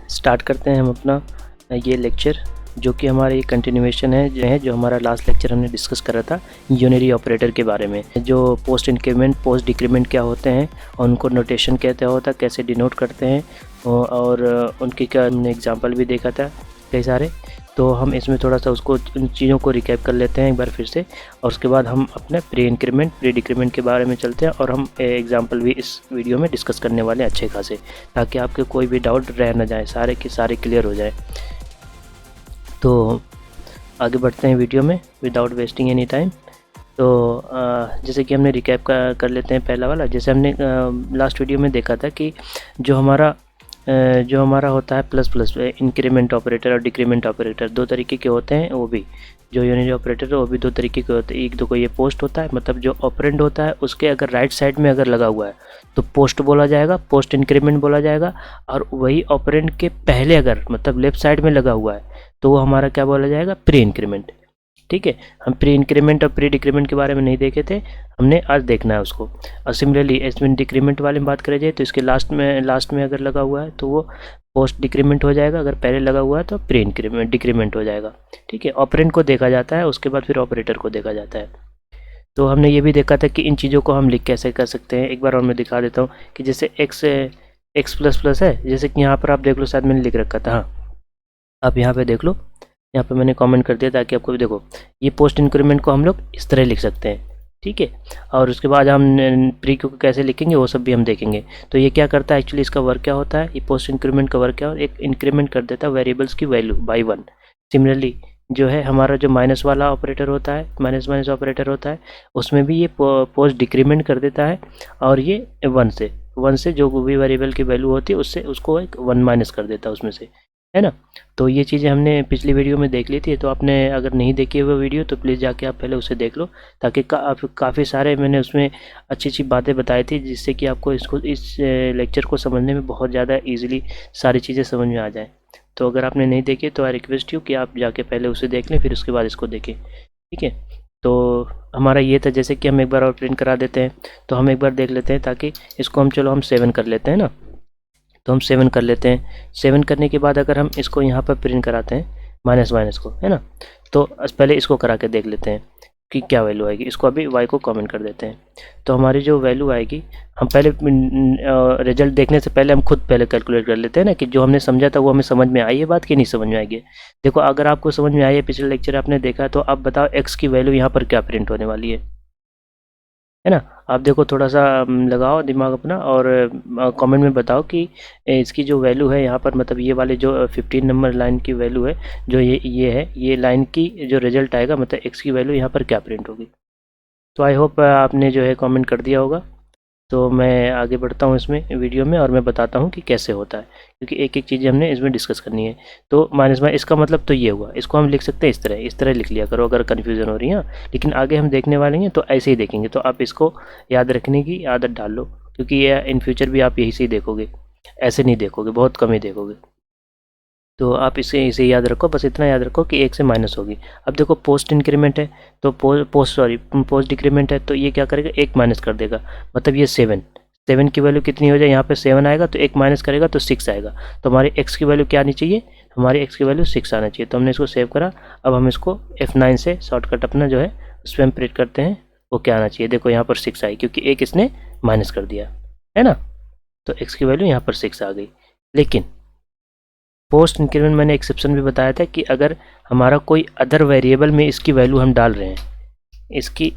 Start करते हैं हम अपना ये लेक्चर, जो कि हमारा ये कंटिन्यूएशन है जो हमारा लास्ट लेक्चर हमने डिस्कस करा था यूनिरी ऑपरेटर के बारे में। जो पोस्ट इंक्रीमेंट पोस्ट डिक्रीमेंट क्या होते हैं और उनको नोटेशन कहते होता, कैसे डिनोट करते हैं, और उनके क्या हमने एग्जांपल भी देखा था कई सारे। तो हम इसमें थोड़ा सा उसको उन चीज़ों को रिकैप कर लेते हैं एक बार फिर से, और उसके बाद हम अपने प्री इंक्रीमेंट प्री डिक्रीमेंट के बारे में चलते हैं, और हम एग्जांपल भी इस वीडियो में डिस्कस करने वाले हैं अच्छे खासे, ताकि आपके कोई भी डाउट रह ना जाए, सारे के सारे क्लियर हो जाए। तो आगे बढ़ते हैं वीडियो में विदाउट वेस्टिंग एनी टाइम। तो जैसे कि हमने रिकैप कर लेते हैं पहला वाला। जैसे हमने लास्ट वीडियो में देखा था कि जो हमारा होता है प्लस प्लस इंक्रीमेंट ऑपरेटर और डिक्रीमेंट ऑपरेटर, दो तरीके के होते हैं। वो भी जो यूनिरी ऑपरेटर है वो भी दो तरीके के होते हैं। एक तो ये पोस्ट होता है, मतलब जो ऑपरेंड होता है उसके अगर राइट साइड में अगर लगा हुआ है तो पोस्ट बोला जाएगा, पोस्ट इंक्रीमेंट बोला जाएगा। और वही ऑपरेंड के पहले अगर मतलब लेफ्ट साइड में लगा हुआ है तो वो हमारा क्या बोला जाएगा, प्री इंक्रीमेंट। ठीक है, हम प्री इंक्रीमेंट और प्री डिक्रीमेंट के बारे में नहीं देखे थे, हमने आज देखना है उसको। और सिमिलरली इसमें डिक्रीमेंट वाले में बात करें जाए तो इसके लास्ट में अगर लगा हुआ है तो वो पोस्ट डिक्रीमेंट हो जाएगा, अगर पहले लगा हुआ है तो प्री इंक्रीमेंट डिक्रीमेंट हो जाएगा। ठीक है, ऑपरेंड को देखा जाता है, उसके बाद फिर ऑपरेटर को देखा जाता है। तो हमने ये भी देखा था कि इन चीज़ों को हम लिख कैसे कर सकते हैं। एक बार और मैं दिखा देता हूँ कि जैसे एक्स प्लस प्लस है, जैसे कि यहाँ पर आप देख लो, शायद मैंने लिख रखा था, हाँ आप यहाँ पे देख लो, यहाँ पे मैंने कमेंट कर दिया ताकि आपको भी देखो। ये पोस्ट इंक्रीमेंट को हम लोग इस तरह लिख सकते हैं। ठीक है, और उसके बाद हम प्री को कैसे लिखेंगे वो सब भी हम देखेंगे। तो ये क्या करता है एक्चुअली, इसका वर्क क्या होता है, ये पोस्ट इंक्रीमेंट का वर्क क्या है, एक इंक्रीमेंट कर देता है वेरिएबल्स की वैल्यू बाई 1। सिमिलरली जो है हमारा जो माइनस वाला ऑपरेटर होता है, माइनस ऑपरेटर होता है, उसमें भी ये पोस्ट डिक्रीमेंट कर देता है, और ये 1 से जो भी वेरिएबल की वैल्यू होती है उससे उसको एक 1 माइनस कर देता है उसमें से, है ना। तो ये चीज़ें हमने पिछली वीडियो में देख ली थी। तो आपने अगर नहीं देखी हुई वीडियो तो प्लीज़ जाके आप पहले उसे देख लो, ताकि काफ़ी सारे मैंने उसमें अच्छी अच्छी बातें बताई थी, जिससे कि आपको इस लेक्चर को समझने में बहुत ज़्यादा ईजिली सारी चीज़ें समझ में आ जाए। तो अगर आपने नहीं देखी तो आई रिक्वेस्ट यू कि आप जाके पहले उसे देख लें, फिर उसके बाद इसको देखें। ठीक है, तो हमारा ये था, जैसे कि हम एक बार और प्रिंट करा देते हैं। तो हम एक बार देख लेते हैं, ताकि इसको हम 7 कर लेते हैं ना। तो हम 7 कर लेते हैं। 7 करने के बाद अगर हम इसको यहाँ पर प्रिंट कराते हैं माइनस को, है ना, तो पहले इसको करा के देख लेते हैं कि क्या वैल्यू आएगी। इसको अभी y को कमेंट कर देते हैं। तो हमारी जो वैल्यू आएगी, हम पहले रिजल्ट देखने से पहले हम खुद पहले कैलकुलेट कर लेते हैं ना, कि जो हमने समझा था वो हमें समझ में आई है बात, कि नहीं समझ में आएगी। देखो, अगर आपको समझ में आई है, पिछले लेक्चर आपने देखा, तो आप बताओ x की वैल्यू यहाँ पर क्या प्रिंट होने वाली है ना। आप देखो, थोड़ा सा लगाओ दिमाग अपना, और कमेंट में बताओ कि इसकी जो वैल्यू है यहाँ पर, मतलब ये वाले जो 15 नंबर लाइन की वैल्यू है, जो ये है, ये लाइन की जो रिजल्ट आएगा, मतलब x की वैल्यू यहाँ पर क्या प्रिंट होगी। तो आई होप आपने जो है कमेंट कर दिया होगा। तो मैं आगे बढ़ता हूँ इसमें वीडियो में, और मैं बताता हूँ कि कैसे होता है, क्योंकि एक एक चीज़ें हमने इसमें डिस्कस करनी है। तो माइनस इसका मतलब तो ये हुआ, इसको हम लिख सकते हैं इस तरह लिख लिया करो अगर कन्फ्यूज़न हो रही है। लेकिन आगे हम देखने वाले हैं तो ऐसे ही देखेंगे, तो आप इसको याद रखने की आदत डाल लो, क्योंकि ये इन फ्यूचर भी आप यही से ही देखोगे, ऐसे नहीं देखोगे, बहुत कम ही देखोगे। तो आप इसे याद रखो, बस इतना याद रखो कि 1 से माइनस होगी। अब देखो, पोस्ट इंक्रीमेंट है तो पोस्ट डिक्रीमेंट है, तो ये क्या करेगा, 1 माइनस कर देगा, मतलब ये 7 की वैल्यू कितनी हो जाए, यहाँ पे 7 आएगा, तो 1 माइनस करेगा तो 6 आएगा। तो हमारी x की वैल्यू क्या आनी चाहिए, हमारी x की वैल्यू 6 आना चाहिए। तो हमने इसको सेव करा। अब हम इसको F9 से शॉर्टकट अपना जो है उस पर हम प्रिंट करते हैं, वो क्या आना चाहिए। देखो यहाँ पर 6 आई, क्योंकि 1 इसने माइनस कर दिया, है ना। तो x की वैल्यू यहाँ पर 6 आ गई। लेकिन पोस्ट इंक्रीमेंट मैंने एक्सेप्शन भी बताया था कि अगर हमारा कोई अदर वेरिएबल में इसकी वैल्यू हम डाल रहे हैं,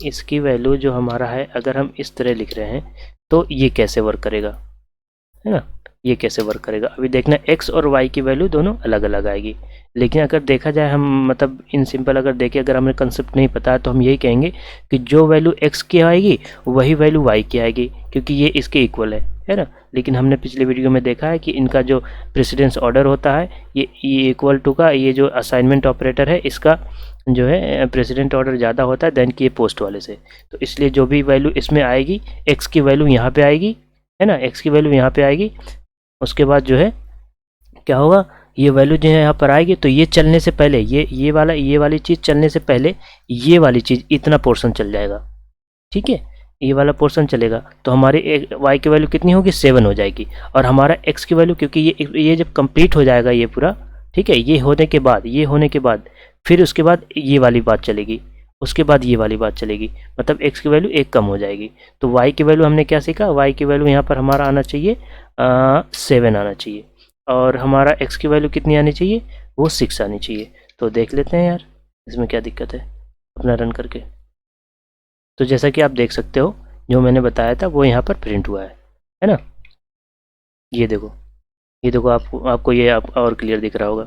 इसकी वैल्यू जो हमारा है, अगर हम इस तरह लिख रहे हैं, तो ये कैसे वर्क करेगा, है ना, ये कैसे वर्क करेगा। अभी देखना, x और y की वैल्यू दोनों अलग अलग आएगी। लेकिन अगर देखा जाए, हम मतलब इन सिंपल अगर देखें, अगर हमें कंसेप्ट नहीं पता है तो हम यही कहेंगे कि जो वैल्यू x की आएगी वही वैल्यू y की आएगी, क्योंकि ये इसके इक्वल है ना। लेकिन हमने पिछले वीडियो में देखा है कि इनका जो प्रेसिडेंस ऑर्डर होता है, ये इक्वल टू का, ये जो असाइनमेंट ऑपरेटर है, इसका जो है प्रेसिडेंट ऑर्डर ज़्यादा होता है देन कि ये पोस्ट वाले से। तो इसलिए जो भी वैल्यू इसमें आएगी, x की वैल्यू यहाँ पे आएगी, है ना, x की वैल्यू यहाँ पे आएगी। उसके बाद जो है क्या होगा, ये वैल्यू जो है यहाँ पर आएगी, तो ये चलने से पहले, ये वाली चीज़ चलने से पहले ये वाली चीज़ इतना पोर्शन चल जाएगा। ठीक है, ये वाला पोर्शन चलेगा तो हमारी y की वैल्यू कितनी होगी 7 हो जाएगी। और हमारा x की वैल्यू, क्योंकि ये जब कंप्लीट हो जाएगा ये पूरा, ठीक है, ये होने के बाद फिर उसके बाद ये वाली बात चलेगी, उसके बाद ये वाली बात चलेगी, मतलब x की वैल्यू 1 कम हो जाएगी। तो y की वैल्यू हमने क्या सीखा, y की वैल्यू यहाँ पर हमारा आना चाहिए 7 आना चाहिए, और हमारा x की वैल्यू कितनी आनी चाहिए, वो 6 आनी चाहिए। तो देख लेते हैं यार इसमें क्या दिक्कत है अपना रन करके। तो जैसा कि आप देख सकते हो जो मैंने बताया था वो यहाँ पर प्रिंट हुआ है ना। ये देखो आपको ये और क्लियर दिख रहा होगा।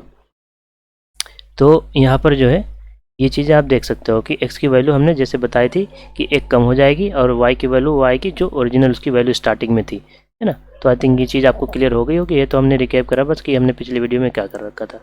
तो यहाँ पर जो है ये चीज़ें आप देख सकते हो कि x की वैल्यू हमने जैसे बताई थी कि 1 कम हो जाएगी, और y की वैल्यू y की जो ओरिजिनल उसकी वैल्यू स्टार्टिंग में थी, है ना। तो आई थिंक ये चीज़ आपको क्लियर हो गई होगी। ये तो हमने रिकैप करा बस कि हमने पिछली वीडियो में क्या कर रखा था।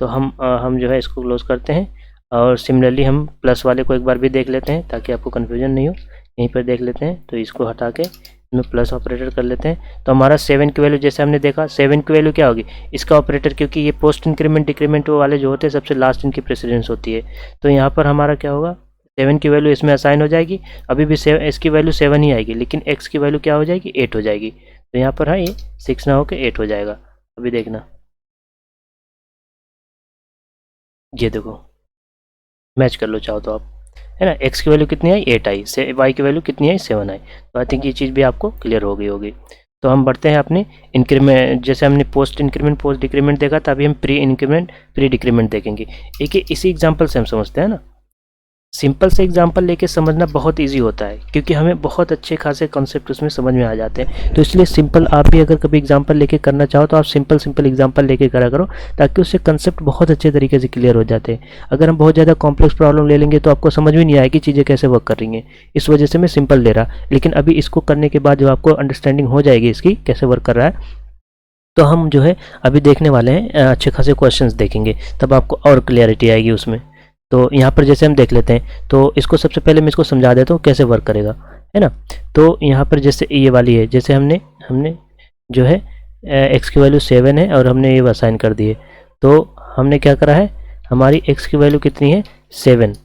तो हम जो है इसको क्लोज करते हैं, और सिमिलरली हम प्लस वाले को एक बार भी देख लेते हैं ताकि आपको कन्फ्यूजन नहीं हो। यहीं पर देख लेते हैं, तो इसको हटा के इसमें प्लस ऑपरेटर कर लेते हैं। तो हमारा 7 की वैल्यू जैसे हमने देखा, 7 की वैल्यू क्या होगी, इसका ऑपरेटर, क्योंकि ये पोस्ट इंक्रीमेंट डिक्रीमेंट वाले जो होते हैं सबसे लास्ट इनकी प्रेसिडेंस होती है। तो यहाँ पर हमारा क्या होगा, 7 की वैल्यू इसमें असाइन हो जाएगी। अभी भी इसकी वैल्यू 7 ही आएगी, लेकिन x की वैल्यू क्या हो जाएगी, 8 हो जाएगी। तो यहाँ पर ये 6 ना होकर 8 हो जाएगा। अभी देखना, ये देखो मैच कर लो चाहो तो आप, है ना। x की वैल्यू कितनी आई, 8 आई, से y की वैल्यू कितनी आई, 7 आई। तो आई थिंक ये चीज़ भी आपको क्लियर हो गई होगी। तो हम बढ़ते हैं अपने इंक्रीमेंट, जैसे हमने पोस्ट इंक्रीमेंट पोस्ट डिक्रीमेंट देखा था, अभी हम प्री इंक्रीमेंट प्री डिक्रीमेंट देखेंगे। एक इसी एग्जांपल से हम समझते हैं ना। सिंपल से एग्जांपल लेके समझना बहुत इजी होता है, क्योंकि हमें बहुत अच्छे खासे कॉन्सेप्ट उसमें समझ में आ जाते हैं। तो इसलिए सिंपल, आप भी अगर कभी एग्जांपल लेके करना चाहो तो आप सिंपल एग्जांपल लेके करा करो, ताकि उससे कंसेप्ट बहुत अच्छे तरीके से क्लियर हो जाते हैं। अगर हम बहुत ज़्यादा कॉम्प्लेक्स प्रॉब्लम ले लेंगे तो आपको समझ में नहीं आएगी चीज़ें कैसे वर्क कर रही हैं। इस वजह से मैं सिंपल ले रहा, लेकिन अभी इसको करने के बाद जो आपको अंडरस्टैंडिंग हो जाएगी इसकी कैसे वर्क कर रहा है, तो हम जो है अभी देखने वाले हैं अच्छे खासे क्वेश्चंस देखेंगे, तब आपको और क्लियरिटी आएगी उसमें। तो यहाँ पर जैसे हम देख लेते हैं, तो इसको सबसे पहले मैं इसको समझा देता हूँ कैसे वर्क करेगा, है ना। तो यहाँ पर जैसे ये वाली है, जैसे हमने जो है x की वैल्यू 7 है और हमने ये असाइन कर दी है। तो हमने क्या करा है, हमारी x की वैल्यू कितनी है 7,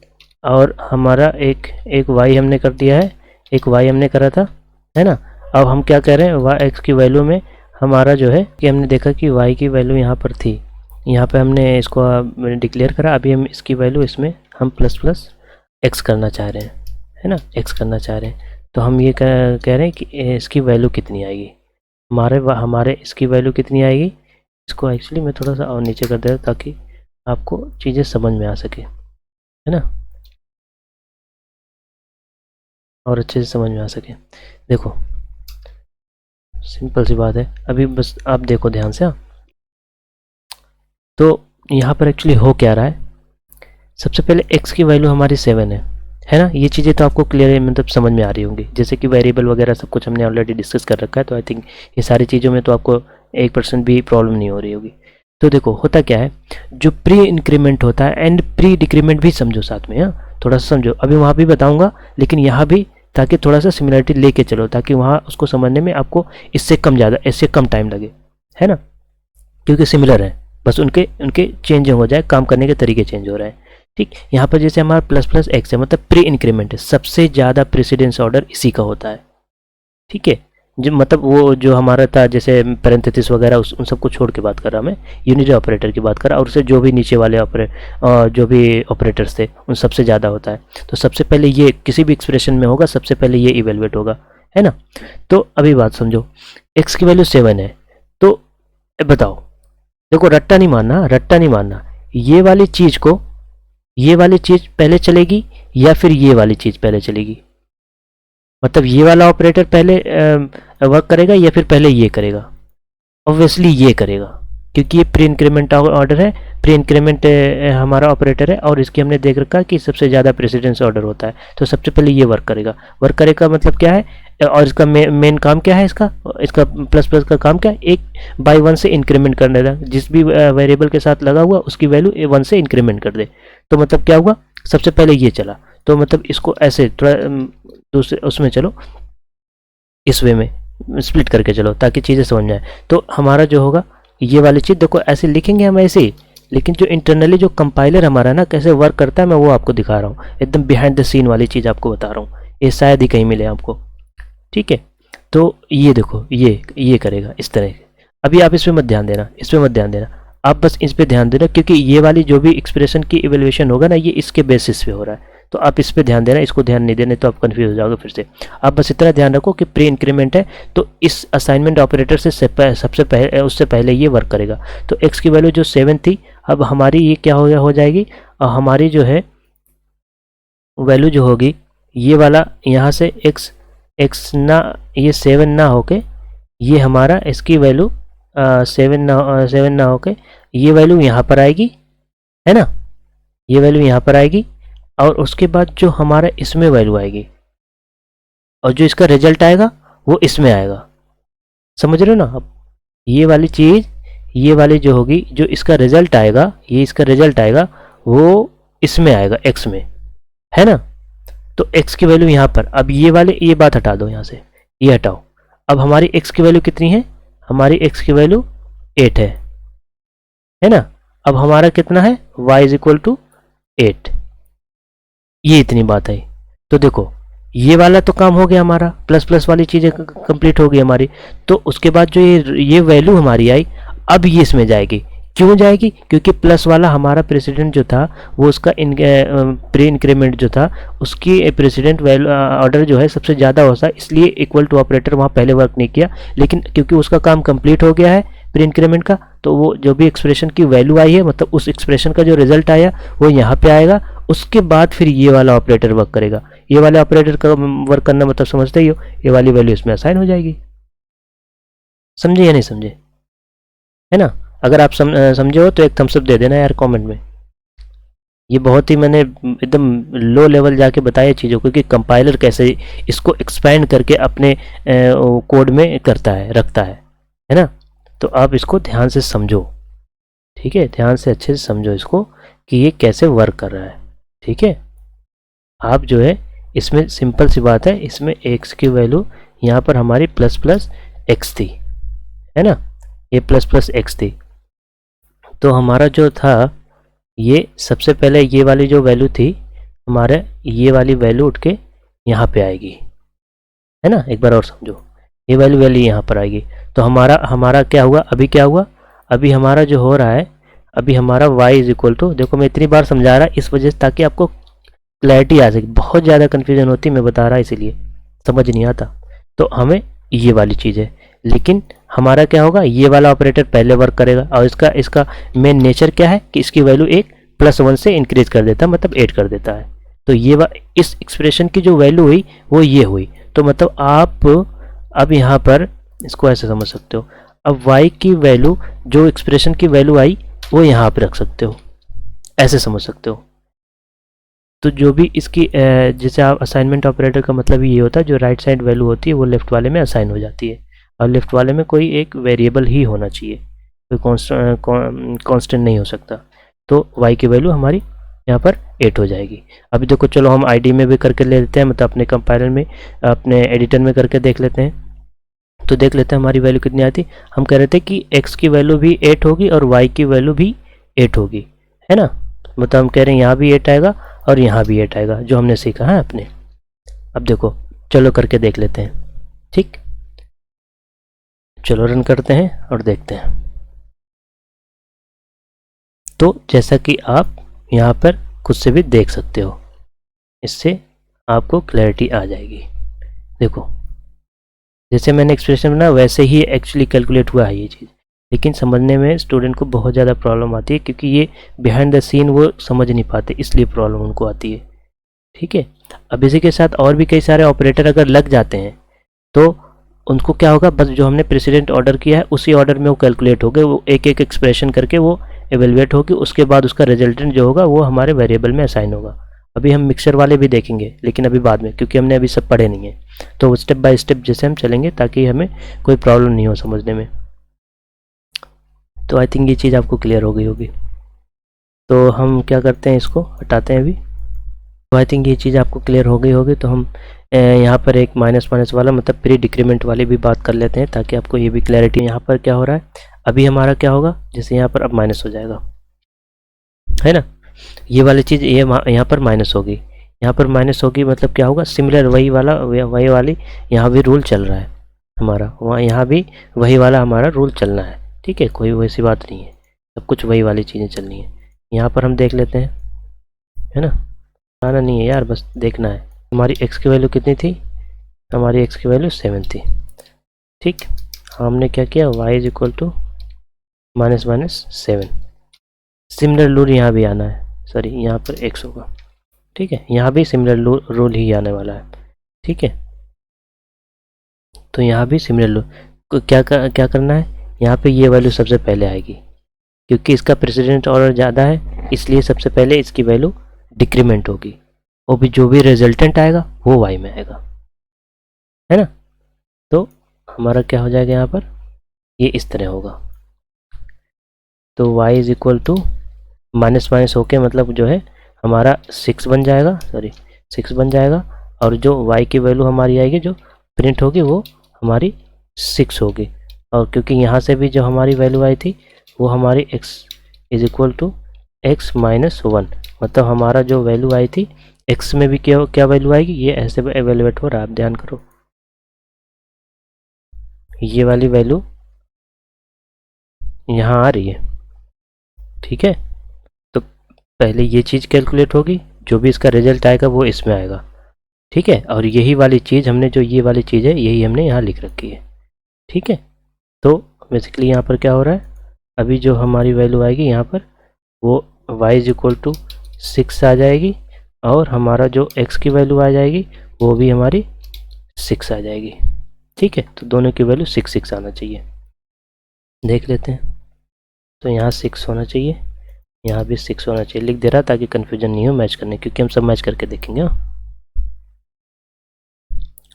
और हमारा एक y हमने कर दिया है, एक y हमने करा था, है ना। अब हम क्या कह रहे हैं, x की वैल्यू में हमारा जो है कि हमने देखा कि y की वैल्यू यहाँ पर थी, यहाँ पे हमने इसको डिक्लेयर करा। अभी हम इसकी वैल्यू इसमें हम प्लस x करना चाह रहे हैं, है ना, x करना चाह रहे हैं। तो हम ये कह रहे हैं कि इसकी वैल्यू कितनी आएगी, हमारे इसकी वैल्यू कितनी आएगी। इसको एक्चुअली मैं थोड़ा सा और नीचे कर दे रहा हूँ ताकि आपको चीज़ें समझ में आ सके, है ना, और अच्छे से समझ में आ सके। देखो सिंपल सी बात है, अभी बस आप देखो ध्यान से। तो यहाँ पर एक्चुअली हो क्या रहा है, सबसे पहले x की वैल्यू हमारी 7 है ना। ये चीज़ें तो आपको क्लियर है, मतलब समझ में आ रही होंगी, जैसे कि वेरिएबल वगैरह सब कुछ हमने ऑलरेडी डिस्कस कर रखा है। तो आई थिंक ये सारी चीज़ों में तो आपको 1% भी प्रॉब्लम नहीं हो रही होगी। तो देखो होता क्या है, जो प्री इंक्रीमेंट होता है एंड प्री डिक्रीमेंट भी समझो साथ में, हाँ थोड़ा सा समझो। अभी वहाँ भी बताऊँगा, लेकिन यहाँ भी ताकि थोड़ा सा सिमिलरिटी लेके चलो, ताकि वहाँ उसको समझने में आपको इससे कम टाइम लगे, है ना, क्योंकि सिमिलर है, बस उनके चेंज हो जाए, काम करने के तरीके चेंज हो रहे हैं। ठीक, यहाँ पर जैसे हमारा प्लस x है, मतलब प्री इंक्रीमेंट है, सबसे ज़्यादा प्रेसिडेंस ऑर्डर इसी का होता है। ठीक है, जो मतलब वो जो हमारा था जैसे पैरेंथेसिस वगैरह उन सबको छोड़ के बात कर रहा मैं, यूनिटी ऑपरेटर की बात कर रहा, और उससे जो भी नीचे वाले जो भी ऑपरेटर्स थे उन सबसे ज़्यादा होता है। तो सबसे पहले ये किसी भी एक्सप्रेशन में होगा, सबसे पहले ये इवेलुएट होगा, है ना। तो अभी बात समझो, x की वैल्यू 7 है, तो बताओ, देखो रट्टा नहीं मानना, ये वाली चीज़ पहले चलेगी या फिर ये वाली चीज़ पहले चलेगी, मतलब ये वाला ऑपरेटर पहले वर्क करेगा या फिर पहले ये करेगा। ऑब्वियसली ये करेगा, क्योंकि ये प्री इंक्रीमेंट ऑर्डर है, प्री इंक्रीमेंट हमारा ऑपरेटर है, और इसकी हमने देख रखा कि सबसे ज़्यादा प्रेसिडेंस ऑर्डर होता है। तो सबसे पहले ये वर्क करेगा मतलब क्या है, और इसका मेन काम क्या है, इसका प्लस का काम क्या है, 1/1 से इंक्रीमेंट करने का, जिस भी वेरिएबल के साथ लगा हुआ उसकी वैल्यू 1 से इंक्रीमेंट कर दे। तो मतलब क्या हुआ, सबसे पहले ये चला, तो मतलब इसको ऐसे थोड़ा दूसरे उसमें चलो, इस वे में स्प्लिट करके चलो ताकि चीज़ें समझ में आए। तो हमारा जो होगा ये वाली चीज़, देखो ऐसे लिखेंगे हम ऐसे ही, लेकिन जो इंटरनली जो कंपाइलर हमारा ना कैसे वर्क करता है, मैं वो आपको दिखा रहा हूँ, एकदम बिहाइंड द सीन वाली चीज़ आपको बता रहा हूँ। ये शायद ही कहीं मिले आपको, ठीक है। तो ये देखो ये करेगा इस तरह। अभी आप इस पे मत ध्यान देना, इस पे मत ध्यान देना, आप बस इस पे ध्यान देना, क्योंकि ये वाली जो भी एक्सप्रेशन की इवैल्यूएशन होगा ना, ये इसके बेसिस पे हो रहा है। तो आप इस पे ध्यान देना, इसको ध्यान नहीं देने तो आप कंफ्यूज हो जाओगे फिर से। आप बस इतना ध्यान रखो कि प्री इंक्रीमेंट है, तो इस असाइनमेंट ऑपरेटर से सबसे पहले, उससे पहले ये वर्क करेगा। तो एक्स की वैल्यू जो 7 थी, अब हमारी ये क्या हो जाएगी, हमारी जो है वैल्यू जो होगी, ये वाला यहाँ से एक्स ना, ये 7 ना होके, ये हमारा इसकी वैल्यू 7 ना होके ये वैल्यू यहाँ पर आएगी, है ना, ये वैल्यू यहाँ पर आएगी। और उसके बाद जो हमारा इसमें वैल्यू आएगी, और जो इसका रिजल्ट आएगा वो इसमें आएगा। समझ रहे हो ना अब, ये वाली चीज़, ये वाली जो होगी, जो इसका रिजल्ट आएगा, ये इसका रिजल्ट आएगा, वो इसमें आएगा, एक्स में, है ना। तो x की वैल्यू यहाँ पर, अब ये वाले, ये बात हटा दो यहाँ से, ये हटाओ। अब हमारी x की वैल्यू कितनी है, हमारी x की वैल्यू 8 है ना। अब हमारा कितना है, y इज इक्वल टू 8, ये इतनी बात है। तो देखो ये वाला तो काम हो गया हमारा, प्लस प्लस वाली चीज़ें कंप्लीट हो गई हमारी। तो उसके बाद जो ये वैल्यू हमारी आई, अब ये इसमें जाएगी। क्यों जाएगी, क्योंकि प्लस वाला हमारा प्रेसिडेंट जो था, वो उसका प्री इंक्रीमेंट जो था, उसकी प्रेसिडेंट वैल्यू ऑर्डर जो है सबसे ज़्यादा होता है, इसलिए इक्वल टू ऑपरेटर वहाँ पहले वर्क नहीं किया। लेकिन क्योंकि उसका काम कंप्लीट हो गया है प्री इंक्रीमेंट का, तो वो जो भी एक्सप्रेशन की वैल्यू आई है, मतलब उस एक्सप्रेशन का जो रिजल्ट आया वो यहाँ पे आएगा। उसके बाद फिर ये वाला ऑपरेटर वर्क करेगा। ये वाले ऑपरेटर का वर्क करना मतलब समझते ही हो, ये वाली वैल्यू इसमें असाइन हो जाएगी। समझे या नहीं समझे, है ना। अगर आप समझे हो तो एक थम्स अप दे देना यार कमेंट में। ये बहुत ही मैंने एकदम लो लेवल जाके बताया चीज़ों को कि कंपाइलर कैसे इसको एक्सपैंड करके अपने कोड में करता है, रखता है ना। तो आप इसको ध्यान से समझो, ठीक है, ध्यान से अच्छे से समझो इसको कि ये कैसे वर्क कर रहा है, ठीक है। आप जो है इसमें सिंपल सी बात है, इसमें x की वैल्यू यहाँ पर हमारी प्लस प्लस एक्स थी, है ना, ये प्लस प्लस एक्स थी। तो हमारा जो था, ये सबसे पहले ये वाली जो वैल्यू थी हमारे, ये वाली वैल्यू उठ के यहाँ पे आएगी, है ना। एक बार और समझो, ये वैल्यू यहाँ पर आएगी। तो हमारा क्या हुआ, अभी क्या हुआ, अभी हमारा जो हो रहा है, अभी हमारा y इज इक्वल टू, देखो मैं इतनी बार समझा रहा इस वजह से ताकि आपको क्लैरिटी आ सके। बहुत ज़्यादा कन्फ्यूजन होती, मैं बता रहा इसीलिए समझ नहीं आता। तो हमें ये वाली चीज़ है, लेकिन हमारा क्या होगा, ये वाला ऑपरेटर पहले वर्क करेगा। और इसका मेन नेचर क्या है कि इसकी वैल्यू एक +1 से इंक्रीज कर देता है, मतलब 8 कर देता है। तो ये इस एक्सप्रेशन की जो वैल्यू हुई वो ये हुई। तो मतलब आप अब यहाँ पर इसको ऐसे समझ सकते हो, अब y की वैल्यू, जो एक्सप्रेशन की वैल्यू आई वो यहाँ पर रख सकते हो, ऐसे समझ सकते हो। तो जो भी इसकी जैसे आप असाइनमेंट ऑपरेटर का मतलब ये होता है, जो राइट साइड वैल्यू होती है वो लेफ्ट वाले में असाइन हो जाती है, और लेफ्ट वाले में कोई एक वेरिएबल ही होना चाहिए, कोई कांस्टेंट नहीं हो सकता। तो y की वैल्यू हमारी यहाँ पर 8 हो जाएगी। अभी देखो चलो हम ID में भी करके ले लेते हैं, मतलब अपने कंपाइलर में, अपने एडिटर में करके देख लेते हैं। तो देख लेते हैं हमारी वैल्यू कितनी आती। हम कह रहे थे कि x की वैल्यू भी 8 होगी और y की वैल्यू भी 8 होगी, है ना। मतलब हम कह रहे हैं यहाँ भी 8 आएगा और यहाँ भी 8 आएगा, जो हमने सीखा है अपने। अब देखो चलो करके देख लेते हैं, ठीक। चलो रन करते हैं और देखते हैं। तो जैसा कि आप यहाँ पर खुद से भी देख सकते हो, इससे आपको क्लैरिटी आ जाएगी। देखो जैसे मैंने एक्सप्रेशन बनाया वैसे ही एक्चुअली कैलकुलेट हुआ है ये चीज़, लेकिन समझने में स्टूडेंट को बहुत ज़्यादा प्रॉब्लम आती है, क्योंकि ये बिहाइंड द सीन वो समझ नहीं पाते, इसलिए प्रॉब्लम उनको आती है, ठीक है। अब इसी के साथ और भी कई सारे ऑपरेटर अगर लग जाते हैं तो उनको क्या होगा, बस जो हमने प्रेसिडेंट ऑर्डर किया है उसी ऑर्डर में वो कैलकुलेट हो गए, वो एक एक एक्सप्रेशन करके वो एवेलुएट होगी। उसके बाद उसका रिजल्टेंट जो होगा वो हमारे वेरिएबल में असाइन होगा। अभी हम मिक्सर वाले भी देखेंगे, लेकिन अभी बाद में, क्योंकि हमने अभी सब पढ़े नहीं है। तो स्टेप बाय स्टेप जैसे हम चलेंगे ताकि हमें कोई प्रॉब्लम नहीं हो समझने में। तो आई थिंक ये चीज़ आपको क्लियर हो गई होगी। तो हम क्या करते हैं, इसको हटाते हैं अभी। तो आई थिंक ये चीज़ आपको क्लियर हो गई होगी। तो हम यहाँ पर एक माइनस माइनस वाला, मतलब प्री डिक्रीमेंट वाली भी बात कर लेते हैं, ताकि आपको ये भी क्लैरिटी। यहाँ पर क्या हो रहा है, अभी हमारा क्या होगा, जैसे यहाँ पर अब माइनस हो जाएगा, है ना। ये वाली चीज़ ये यहाँ पर माइनस होगी, यहाँ पर माइनस होगी मतलब क्या होगा, सिमिलर वही वाली यहाँ भी रूल चल रहा है हमारा, वहाँ यहाँ भी वही वाला हमारा रूल चलना है। ठीक है, कोई वैसी बात नहीं है, सब कुछ वही वाली चीज़ें चलनी है। यहाँ पर हम देख लेते हैं, है ना, आना नहीं है यार, बस देखना है। हमारी x की वैल्यू कितनी थी, हमारी x की वैल्यू 7 थी। ठीक, हमने क्या किया, y is equal to -7। Similar rule यहाँ भी आना है, सॉरी यहाँ पर x होगा। ठीक है, यहाँ भी सिमिलर रूल ही आने वाला है। ठीक है, तो यहाँ भी सिमिलर रूल क्या करना है, यहाँ पे ये वैल्यू सबसे पहले आएगी क्योंकि इसका प्रेसिडेंट ऑर्डर ज़्यादा है, इसलिए सबसे पहले इसकी वैल्यू डिक्रीमेंट होगी और भी जो भी रिजल्टेंट आएगा वो y में आएगा, है ना। तो हमारा क्या हो जाएगा यहाँ पर, ये इस तरह होगा। तो y is equal to minus minus होके मतलब जो है हमारा 6 बन जाएगा, सॉरी 6 बन जाएगा, और जो y की वैल्यू हमारी आएगी जो प्रिंट होगी वो हमारी 6 होगी। और क्योंकि यहाँ से भी जो हमारी वैल्यू आई थी वो हमारी x is equal to x minus 1, मतलब हमारा जो वैल्यू आई थी x में भी क्या वैल्यू आएगी, ये ऐसे एवेल्युएट हो रहा है, आप ध्यान करो, ये वाली वैल्यू यहाँ आ रही है। ठीक है, तो पहले ये चीज़ कैलकुलेट होगी, जो भी इसका रिजल्ट आएगा वो इसमें आएगा। ठीक है, और यही वाली चीज़ हमने, जो ये वाली चीज़ है यही हमने यहाँ लिख रखी है। ठीक है, तो बेसिकली यहाँ पर क्या हो रहा है, अभी जो हमारी वैल्यू आएगी यहाँ पर वो y इज इक्वल टू 6 आ जाएगी, और हमारा जो x की वैल्यू आ जाएगी वो भी हमारी 6 आ जाएगी। ठीक है, तो दोनों की वैल्यू 6 आना चाहिए, देख लेते हैं। तो यहाँ 6 होना चाहिए, यहाँ भी 6 होना चाहिए, लिख दे रहा ताकि कन्फ्यूजन नहीं हो मैच करने, क्योंकि हम सब मैच करके देखेंगे।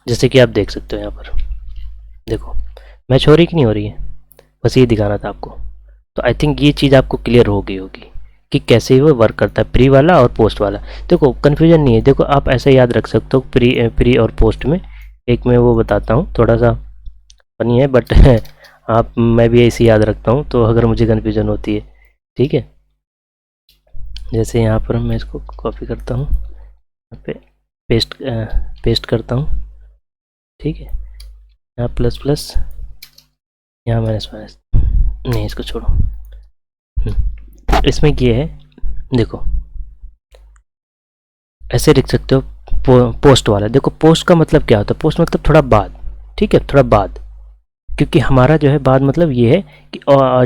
जैसे कि आप देख सकते हो यहाँ पर, देखो मैच हो रही कि नहीं हो रही है, बस ये दिखाना था आपको। तो आई थिंक ये चीज़ आपको क्लियर हो गई होगी कि कैसे वो वर्क करता है, प्री वाला और पोस्ट वाला। देखो कन्फ्यूजन नहीं है, देखो आप ऐसा याद रख सकते हो प्री और पोस्ट में। एक मैं वो बताता हूँ, थोड़ा सा फनी है बट मैं भी ऐसे याद रखता हूँ, तो अगर मुझे कन्फ्यूजन होती है। ठीक है, जैसे यहाँ पर मैं इसको कॉपी करता हूँ, यहाँ पे पेस्ट करता हूँ। ठीक है, यहाँ प्लस प्लस, यहाँ माइनस माइनस, नहीं इसको छोड़ो। इसमें ये है, देखो ऐसे लिख सकते हो पोस्ट वाला। देखो पोस्ट का मतलब क्या होता है, पोस्ट मतलब थोड़ा बाद। ठीक है, थोड़ा बाद, क्योंकि हमारा जो है बाद मतलब ये है कि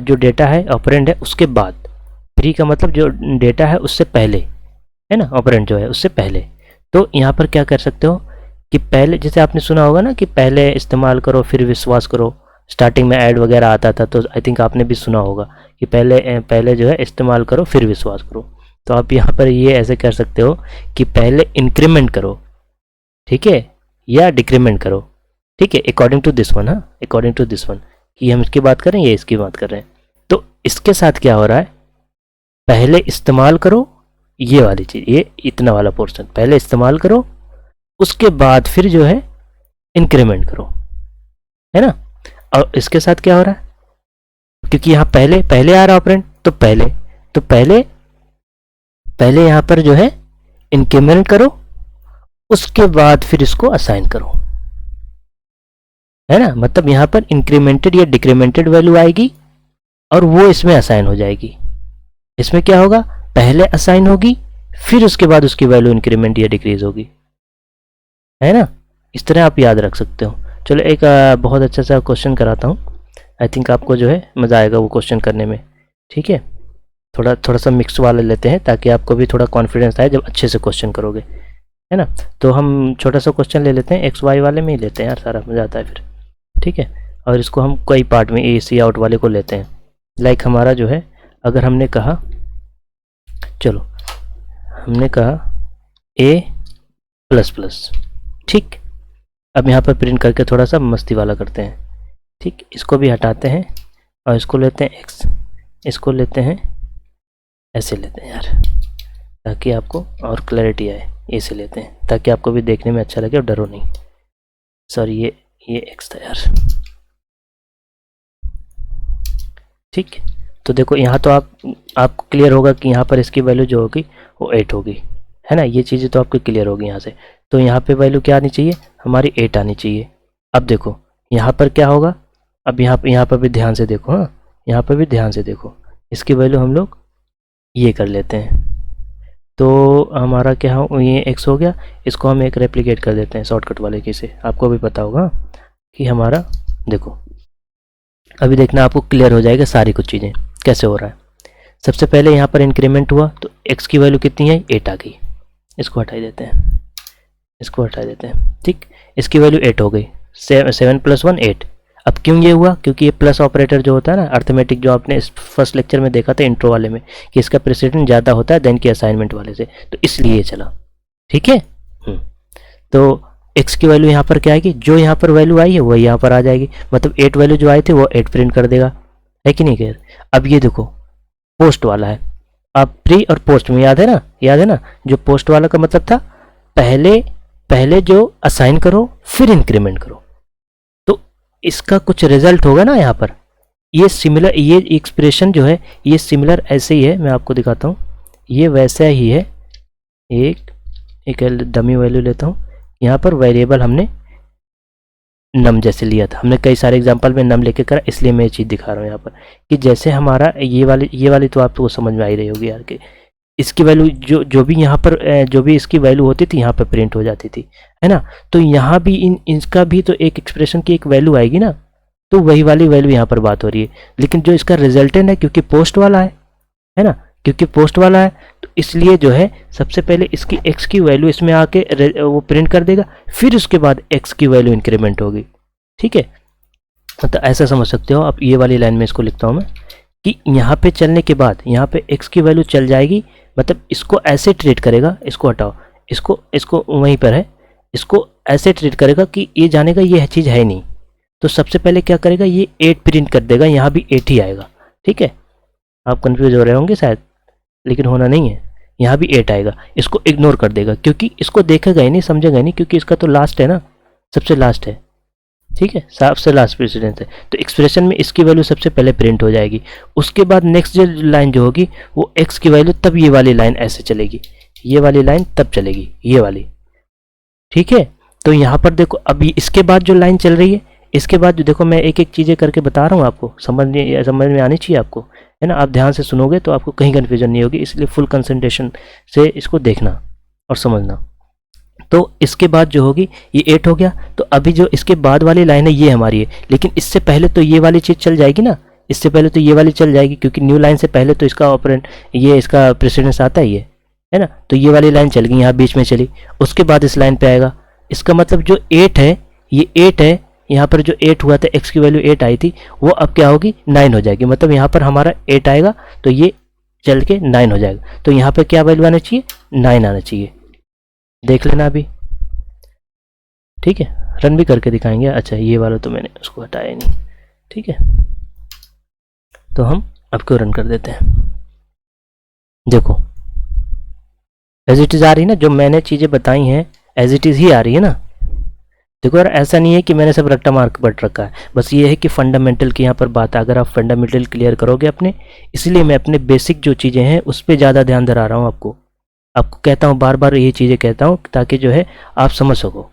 जो डेटा है ऑपरेंड है उसके बाद। प्री का मतलब जो डेटा है उससे पहले, है ना, ऑपरेंड जो है उससे पहले। तो यहाँ पर क्या कर सकते हो कि पहले, जैसे आपने सुना होगा ना कि पहले इस्तेमाल करो फिर विश्वास करो, स्टार्टिंग में ऐड वगैरह आता था, तो आई थिंक आपने भी सुना होगा कि पहले जो है इस्तेमाल करो फिर विश्वास करो। तो आप यहाँ पर ये ऐसे कर सकते हो कि पहले इंक्रीमेंट करो, ठीक है, या डिक्रीमेंट करो। ठीक है, अकॉर्डिंग टू दिस वन, हाँ अकॉर्डिंग टू दिस वन, कि हम इसकी बात करें ये इसकी बात कर रहे हैं। तो इसके साथ क्या हो रहा है, पहले इस्तेमाल करो ये वाली चीज़, ये इतना वाला पोर्शन पहले इस्तेमाल करो, उसके बाद फिर जो है इंक्रीमेंट करो, है ना। और इसके साथ क्या हो रहा है, क्योंकि यहाँ पहले आ रहा ऑपरेंड, तो पहले यहाँ पर जो है इंक्रीमेंट करो, उसके बाद फिर इसको असाइन करो, है ना। मतलब यहाँ पर इंक्रीमेंटेड या डिक्रीमेंटेड वैल्यू आएगी और वो इसमें असाइन हो जाएगी। इसमें क्या होगा, पहले असाइन होगी फिर उसके बाद उसकी वैल्यू इंक्रीमेंट या डिक्रीज होगी, है ना। इस तरह आप याद रख सकते हो। चलो एक बहुत अच्छा सा क्वेश्चन कराता हूँ, आई थिंक आपको जो है मज़ा आएगा वो क्वेश्चन करने में। ठीक है, थोड़ा सा मिक्स वाले लेते हैं ताकि आपको भी थोड़ा कॉन्फिडेंस आए जब अच्छे से क्वेश्चन करोगे, है ना। तो हम छोटा सा क्वेश्चन ले लेते हैं, एक्स वाई वाले में ही लेते हैं यार, सारा मज़ा आता है फिर। ठीक है, और इसको हम कई पार्ट में ए सी आउट वाले को लेते हैं। लाइक हमारा जो है, अगर हमने कहा, चलो हमने कहा ए प्लस प्लस, ठीक। अब यहाँ पर प्रिंट करके थोड़ा सा मस्ती वाला करते हैं। ठीक, इसको भी हटाते हैं और इसको लेते हैं एक्स, इसको लेते हैं ऐसे लेते हैं यार, ताकि आपको और क्लैरिटी आए। ऐसे लेते हैं ताकि आपको भी देखने में अच्छा लगे और डरो नहीं। सॉरी ये एक्स था यार। ठीक, तो देखो यहाँ तो आपको क्लियर होगा कि यहाँ पर इसकी वैल्यू जो होगी वो 8 होगी, है ना। ये चीज़ें तो आपको क्लियर होगी यहाँ से। तो यहाँ पे वैल्यू क्या आनी चाहिए, हमारी 8 आनी चाहिए। अब देखो यहाँ पर क्या होगा, अब यहाँ पर भी ध्यान से देखो, हाँ यहाँ पर भी ध्यान से देखो, इसकी वैल्यू हम लोग ये कर लेते हैं। तो हमारा क्या हो, ये x हो गया, इसको हम एक रेप्लिकेट कर देते हैं शॉर्टकट वाले की से। आपको भी पता होगा कि हमारा, देखो अभी देखना आपको क्लियर हो जाएगा सारी कुछ चीज़ें कैसे हो रहा है। सबसे पहले यहाँ पर इंक्रीमेंट हुआ तो x की वैल्यू कितनी है, 8 आ गई। इसको हटा देते हैं, इसको हटा देते हैं, ठीक। इसकी वैल्यू 8 हो गई, 7 + 1 8। अब क्यों ये हुआ, क्योंकि ये प्लस ऑपरेटर जो होता है ना अर्थमेटिक, जो आपने इस फर्स्ट लेक्चर में देखा था इंट्रो वाले में, कि इसका प्रेसिडेंट ज़्यादा होता है देन की असाइनमेंट वाले से, तो इसलिए चला, ठीक है। तो x की वैल्यू यहाँ पर क्या आएगी, जो यहाँ पर वैल्यू आई है वो यहाँ पर आ जाएगी, मतलब 8 वैल्यू जो आई थी वो 8 प्रिंट कर देगा, है कि नहीं खैर। अब ये देखो पोस्ट वाला है, अब प्री और पोस्ट में याद है ना, याद है ना, जो पोस्ट वाला का मतलब था पहले जो असाइन करो फिर इंक्रीमेंट करो, तो इसका कुछ रिजल्ट होगा ना यहाँ पर। ये सिमिलर, ये एक्सप्रेशन जो है ये सिमिलर ऐसे ही है, मैं आपको दिखाता हूँ, ये वैसा ही है। एक डमी वैल्यू लेता हूँ, यहाँ पर वेरिएबल हमने नम जैसे लिया था, हमने कई सारे एग्जांपल में नम लेके करा, इसलिए मैं ये चीज़ दिखा रहा हूँ यहाँ पर कि जैसे हमारा ये वाली तो आपको समझ में आ ही रही होगी यार, कि इसकी वैल्यू जो भी यहाँ पर जो भी इसकी वैल्यू होती थी यहाँ पर प्रिंट हो जाती थी, है ना। तो यहाँ भी इसका भी तो एक एक्सप्रेशन की एक वैल्यू आएगी ना, तो वही वाली वैल्यू यहाँ पर बात हो रही है। लेकिन जो इसका रिजल्टेंट है, क्योंकि पोस्ट वाला है ना, क्योंकि पोस्ट वाला है तो इसलिए जो है सबसे पहले इसकी x की वैल्यू इसमें आके वो प्रिंट कर देगा, फिर उसके बाद x की वैल्यू इंक्रीमेंट होगी, ठीक है। तो ऐसा समझ सकते हो। अब ये वाली लाइन में इसको लिखता हूँ मैं कि यहाँ पे चलने के बाद यहाँ पे x की वैल्यू चल जाएगी, मतलब इसको ऐसे ट्रीट करेगा, इसको हटाओ, इसको वहीं पर है, इसको ऐसे ट्रीट करेगा कि ये जानेगा ये चीज़ है नहीं। तो सबसे पहले क्या करेगा, ये 8 प्रिंट कर देगा, यहाँ भी 8 ही आएगा, ठीक है। आप कंफ्यूज हो रहे होंगे शायद, लेकिन होना नहीं है, यहाँ भी 8 आएगा, इसको इग्नोर कर देगा क्योंकि इसको देखेगा ही नहीं, समझेगा ही नहीं, क्योंकि इसका तो लास्ट है ना, सबसे लास्ट है, ठीक है, सबसे लास्ट प्रेसिडेंस है। तो एक्सप्रेशन में इसकी वैल्यू सबसे पहले प्रिंट हो जाएगी, उसके बाद नेक्स्ट जो लाइन जो होगी वो x की वैल्यू, तब ये वाली लाइन ऐसे चलेगी, ये वाली लाइन तब चलेगी, ये वाली, ठीक है। तो यहाँ पर देखो अभी इसके बाद जो लाइन चल रही है, इसके बाद जो देखो मैं एक एक चीज़ें करके बता रहा हूँ आपको, समझ में आनी चाहिए आपको, है ना। आप ध्यान से सुनोगे तो आपको कहीं कन्फ्यूजन नहीं होगी, इसलिए फुल कंसंट्रेशन से इसको देखना और समझना। तो इसके बाद जो होगी ये 8 हो गया, तो अभी जो इसके बाद वाली लाइन है ये हमारी है, लेकिन इससे पहले तो ये वाली चीज़ चल जाएगी ना, इससे पहले तो ये वाली चल जाएगी, क्योंकि न्यू लाइन से पहले तो इसका ऑपरेंड, ये इसका प्रेसिडेंस आता ही है ना। तो ये वाली लाइन चल गई, यहाँ बीच में चली, उसके बाद इस लाइन पे आएगा, इसका मतलब जो 8 है, ये 8 है, यहाँ पर जो 8 हुआ था, x की वैल्यू 8 आई थी, वो अब क्या होगी 9 हो जाएगी, मतलब यहाँ पर हमारा 8 आएगा तो ये चल के 9 हो जाएगा। तो यहाँ पर क्या वैल्यू आना चाहिए, 9 आना चाहिए, देख लेना अभी, ठीक है। रन भी करके दिखाएंगे। अच्छा ये वाला तो मैंने उसको हटाया नहीं, ठीक है। तो हम आपको रन कर देते हैं, देखो एज इट इज़ आ रही है ना, जो मैंने चीज़ें बताई हैं एज इट इज़ ही आ रही है ना। देखो यार ऐसा नहीं है कि मैंने सब रट्टा मार बट रखा है, बस ये है कि फंडामेंटल की यहाँ पर बात है, अगर आप फंडामेंटल क्लियर करोगे अपने, इसलिए मैं अपने बेसिक जो चीज़ें हैं उस पर ज़्यादा ध्यान दिला रहा हूँ आपको कहता हूँ, बार बार ये चीज़ें कहता हूँ ताकि जो है आप समझ सको,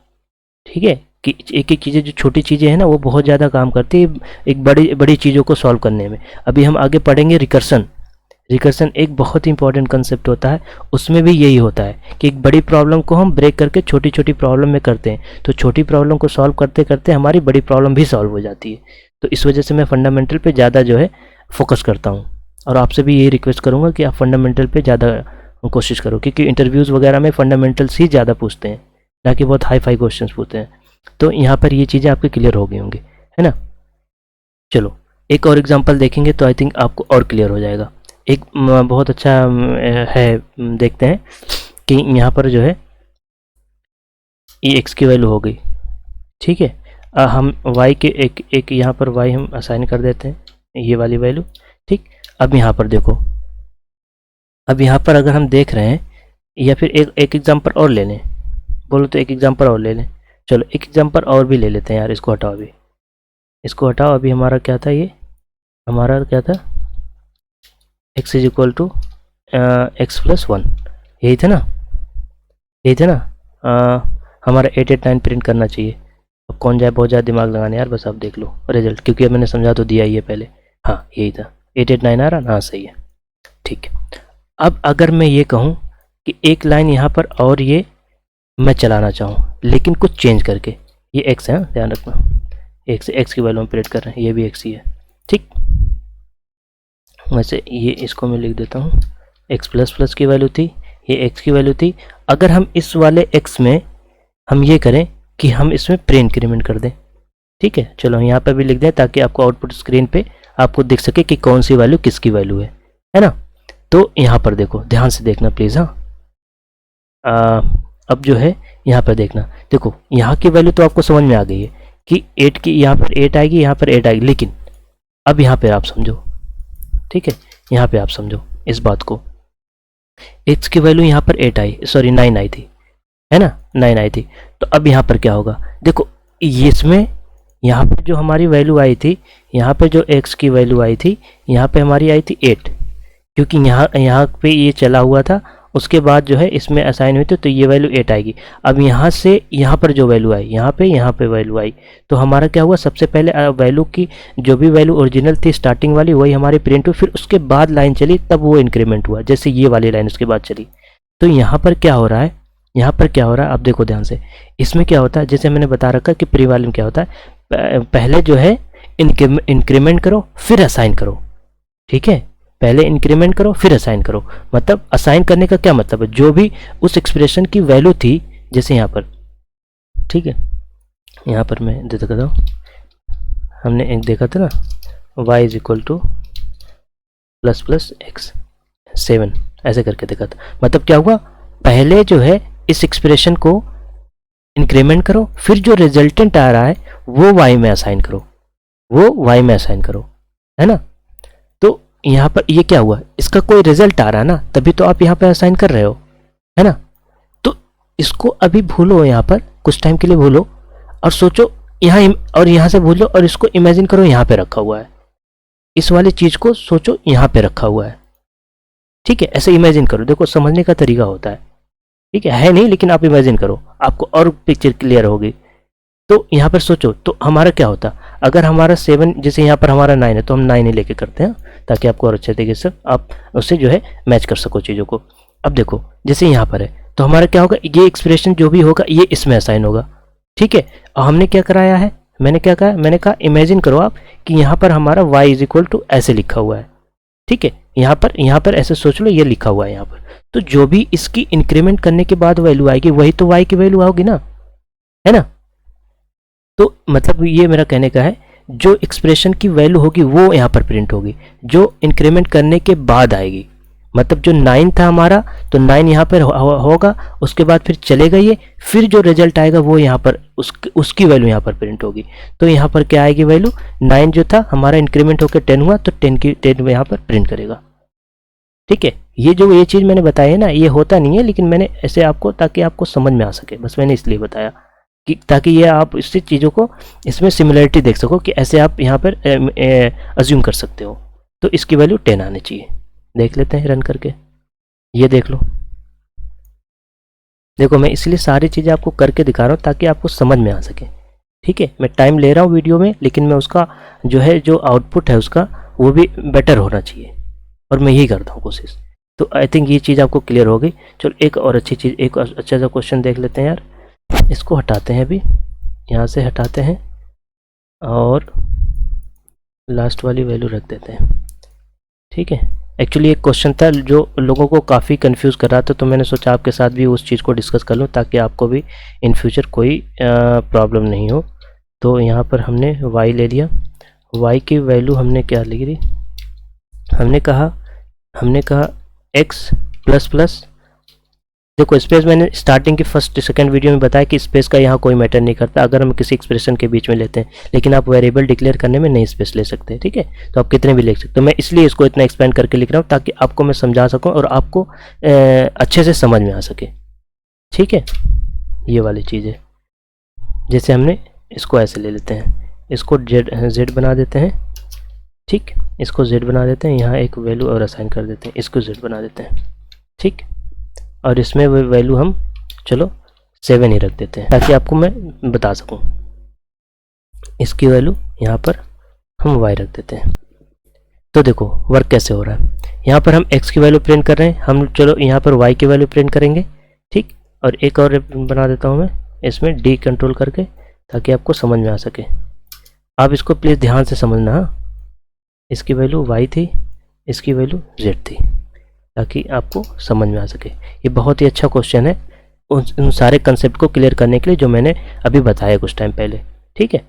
ठीक है। कि एक एक चीज़ें, जो छोटी चीज़ें हैं ना वो बहुत ज़्यादा काम करती है एक बड़ी चीज़ों को सॉल्व करने में। अभी हम आगे पढ़ेंगे रिकर्सन एक बहुत ही इंपॉर्टेंट कंसेप्ट होता है, उसमें भी यही होता है कि एक बड़ी प्रॉब्लम को हम ब्रेक करके छोटी छोटी प्रॉब्लम में करते हैं, तो छोटी प्रॉब्लम को सॉल्व करते करते हमारी बड़ी प्रॉब्लम भी सॉल्व हो जाती है। तो इस वजह से मैं फंडामेंटल पे ज़्यादा जो है फोकस करता हूँ, और आपसे भी यही रिक्वेस्ट करूँगा कि आप फंडामेंटल पे ज़्यादा कोशिश करो, क्योंकि इंटरव्यूज़ वगैरह में फंडामेंटल्स ही ज़्यादा पूछते हैं, ना कि बहुत हाई फाई क्वेश्चन पूछते हैं। तो यहाँ पर ये चीज़ें आपकी क्लियर हो गई होंगी, है ना। चलो एक और एग्जांपल देखेंगे तो आई थिंक आपको और क्लियर हो जाएगा। एक बहुत अच्छा है, देखते हैं कि यहाँ पर जो है ये x की वैल्यू हो गई, ठीक है। हम y के एक यहाँ पर y हम असाइन कर देते हैं, ये वाली वैल्यू, ठीक। अब यहाँ पर देखो, अब यहाँ पर अगर हम देख रहे हैं, या फिर एक एग्जांपल और ले लें, बोलो तो एक एग्जांपल और ले लें। चलो एक एग्जांपल और भी ले लेते हैं यार, इसको हटाओ, अभी इसको हटाओ। अभी हमारा क्या था, ये हमारा क्या था, x = x + 1, यही था ना। यही थे ना, हमारा 889 प्रिंट करना चाहिए। अब कौन जाए बहुत ज़्यादा दिमाग लगाने यार, बस आप देख लो रिजल्ट, क्योंकि अब मैंने समझा तो दिया ही है पहले। हाँ यही था, 889 आ रहा ना, हाँ सही है, ठीक है। अब अगर मैं ये कहूँ कि एक लाइन यहाँ पर और ये मैं चलाना चाहूँ लेकिन कुछ चेंज करके, ये एक्स है, ध्यान रखना, एक्स एक्स की वैल्यू में प्रिंट कर रहे हैं, ये भी एक्स ही है, ठीक। वैसे ये इसको मैं लिख देता हूँ, एक्स प्लस प्लस की वैल्यू थी, ये एक्स की वैल्यू थी। अगर हम इस वाले एक्स में हम ये करें कि हम इसमें प्री इंक्रीमेंट कर दें, ठीक है, चलो यहाँ पर भी लिख दें ताकि आपको आउटपुट स्क्रीन पे आपको दिख सके कि कौन सी वैल्यू किसकी वैल्यू है ना। तो यहाँ पर देखो, ध्यान से देखना प्लीज़। हाँ, अब जो है यहाँ पर देखना, देखो यहाँ की वैल्यू तो आपको समझ में आ गई है कि 8 की यहाँ पर 8 आएगी, यहाँ पर 8 आएगी, लेकिन अब यहाँ पर आप समझो, ठीक है, यहाँ पे आप समझो इस बात को, x की वैल्यू यहाँ पर 8 आई, सॉरी 9 आई थी, है ना, 9 आई थी। तो अब यहाँ पर क्या होगा, देखो ये इसमें यहाँ पर जो हमारी वैल्यू आई थी, यहाँ पे जो x की वैल्यू आई थी, यहाँ पे हमारी आई थी 8, क्योंकि यहाँ पे ये चला हुआ था, उसके बाद जो है इसमें असाइन हुई थी, तो ये वैल्यू 8 आएगी। अब यहाँ से यहाँ पर जो वैल्यू आई, यहाँ पे वैल्यू आई, तो हमारा क्या हुआ, सबसे पहले वैल्यू की जो भी वैल्यू ओरिजिनल थी स्टार्टिंग वाली वही हमारी प्रिंट हुई, फिर उसके बाद लाइन चली तब वो इंक्रीमेंट हुआ, जैसे ये वाली लाइन उसके बाद चली। तो यहाँ पर क्या हो रहा है, यहाँ पर क्या हो रहा है, आप देखो ध्यान से, इसमें क्या होता है, जैसे मैंने बता रखा कि प्री वाले में क्या होता है, पहले जो है इंक्रीमेंट करो फिर असाइन करो, ठीक है, पहले इंक्रीमेंट करो फिर असाइन करो। मतलब असाइन करने का क्या मतलब है, जो भी उस एक्सप्रेशन की वैल्यू थी, जैसे यहाँ पर, ठीक है, यहाँ पर मैं दे देता हूँ, हमने एक देखा था ना, y is equal two plus plus x 7, ऐसे करके देखा था। मतलब क्या हुआ, पहले जो है इस एक्सप्रेशन को इंक्रीमेंट करो, फिर जो रिजल्टेंट आ रहा है वो y में असाइन करो, वो y में असाइन करो, है ना। तो यहाँ पर ये क्या हुआ, इसका कोई रिजल्ट आ रहा है ना, तभी तो आप यहाँ पर असाइन कर रहे हो, है ना। तो इसको अभी भूलो, यहाँ पर कुछ टाइम के लिए भूलो और सोचो यहाँ, और यहाँ से भूलो और इसको इमेजिन करो यहाँ पे रखा हुआ है, इस वाली चीज को सोचो यहाँ पे रखा हुआ है, ठीक है, ऐसे इमेजिन करो, देखो समझने का तरीका होता है, ठीक है नहीं, लेकिन आप इमेजिन करो आपको और पिक्चर क्लियर होगी। तो यहाँ पर सोचो तो हमारा क्या होता, अगर हमारा 7, जैसे यहाँ पर हमारा 9 है तो हम 9 ही लेके करते हैं, ताकि आपको और अच्छे तरीके से आप उससे जो है मैच कर सको चीज़ों को। अब देखो जैसे यहाँ पर है तो हमारा क्या होगा, ये एक्सप्रेशन जो भी होगा ये इसमें असाइन होगा, ठीक है। और हमने क्या कराया है, मैंने क्या कहा, मैंने कहा इमेजिन करो आप कि यहाँ पर हमारा y इज इक्वल टू ऐसे लिखा हुआ है, ठीक है, यहाँ पर ऐसे सोच लो ये लिखा हुआ है यहाँ पर, तो जो भी इसकी इंक्रीमेंट करने के बाद वैल्यू आएगी वही तो y की वैल्यू आओगी ना, है ना। तो मतलब ये मेरा कहने का है, जो एक्सप्रेशन की वैल्यू होगी वो यहाँ पर प्रिंट होगी, जो इंक्रीमेंट करने के बाद आएगी। मतलब जो 9 था हमारा, तो 9 यहाँ पर होगा, उसके बाद फिर चलेगा ये, फिर जो रिजल्ट आएगा वो यहाँ पर उसकी वैल्यू यहाँ पर प्रिंट होगी। तो यहाँ पर क्या आएगी वैल्यू, 9 जो था हमारा इंक्रीमेंट होकर 10 हुआ, तो 10 यहाँ पर प्रिंट करेगा, ठीक है। ये चीज़ मैंने बताई है ना, ये होता नहीं है, लेकिन मैंने ऐसे आपको, ताकि आपको समझ में आ सके, बस मैंने इसलिए बताया कि ताकि ये आप इससे चीज़ों को, इसमें सिमिलरिटी देख सको कि ऐसे आप यहाँ पर अज्यूम कर सकते हो। तो इसकी वैल्यू 10 आनी चाहिए, देख लेते हैं रन करके, ये देख लो, देखो मैं इसलिए सारी चीज़ें आपको करके दिखा रहा हूँ ताकि आपको समझ में आ सके, ठीक है। मैं टाइम ले रहा हूँ वीडियो में, लेकिन मैं उसका जो है जो आउटपुट है उसका वो भी बेटर होना चाहिए, और मैं यही करता हूँ कोशिश। तो आई थिंक ये चीज़ आपको क्लियर हो गई। चलो एक और अच्छी चीज़, एक अच्छा सा क्वेश्चन देख लेते हैं यार, इसको हटाते हैं, अभी यहाँ से हटाते हैं और लास्ट वाली वैल्यू रख देते हैं, ठीक है। एक्चुअली एक क्वेश्चन था जो लोगों को काफ़ी कंफ्यूज कर रहा था, तो मैंने सोचा आपके साथ भी उस चीज़ को डिस्कस कर लूँ ताकि आपको भी इन फ्यूचर कोई प्रॉब्लम नहीं हो। तो यहाँ पर हमने y ले लिया, y की वैल्यू हमने क्या ली थी, हमने कहा x प्लस प्लस, देखो स्पेस मैंने स्टार्टिंग की फर्स्ट सेकंड वीडियो में बताया कि स्पेस का यहाँ कोई मैटर नहीं करता अगर हम किसी एक्सप्रेशन के बीच में लेते हैं, लेकिन आप वेरिएबल डिक्लेयर करने में नहीं स्पेस ले सकते, ठीक है। तो आप कितने भी लिख सकते हो, मैं इसलिए इसको इतना एक्सपेंड करके लिख रहा हूँ ताकि आपको मैं समझा सकूँ और आपको अच्छे से समझ में आ सके, ठीक है। ये वाली चीज़ है, जैसे हमने इसको ऐसे ले लेते हैं, इसको जेड बना देते हैं, ठीक, इसको जेड बना देते हैं, यहाँ एक वैल्यू और असाइन कर देते हैं, इसको जेड बना देते हैं, ठीक। और इसमें वैल्यू हम चलो 7 ही रख देते हैं ताकि आपको मैं बता सकूं। इसकी वैल्यू यहाँ पर हम y रख देते हैं। तो देखो वर्क कैसे हो रहा है, यहाँ पर हम x की वैल्यू प्रिंट कर रहे हैं, हम चलो यहाँ पर y की वैल्यू प्रिंट करेंगे, ठीक। और एक और बना देता हूँ मैं इसमें d कंट्रोल करके, ताकि आपको समझ में आ सके। आप इसको प्लीज़ ध्यान से समझना। इसकी वैल्यू y थी, इसकी वैल्यू z थी, ताकि आपको समझ में आ सके। ये बहुत ही अच्छा क्वेश्चन है उन सारे कंसेप्ट को क्लियर करने के लिए जो मैंने अभी बताया कुछ टाइम पहले, ठीक है।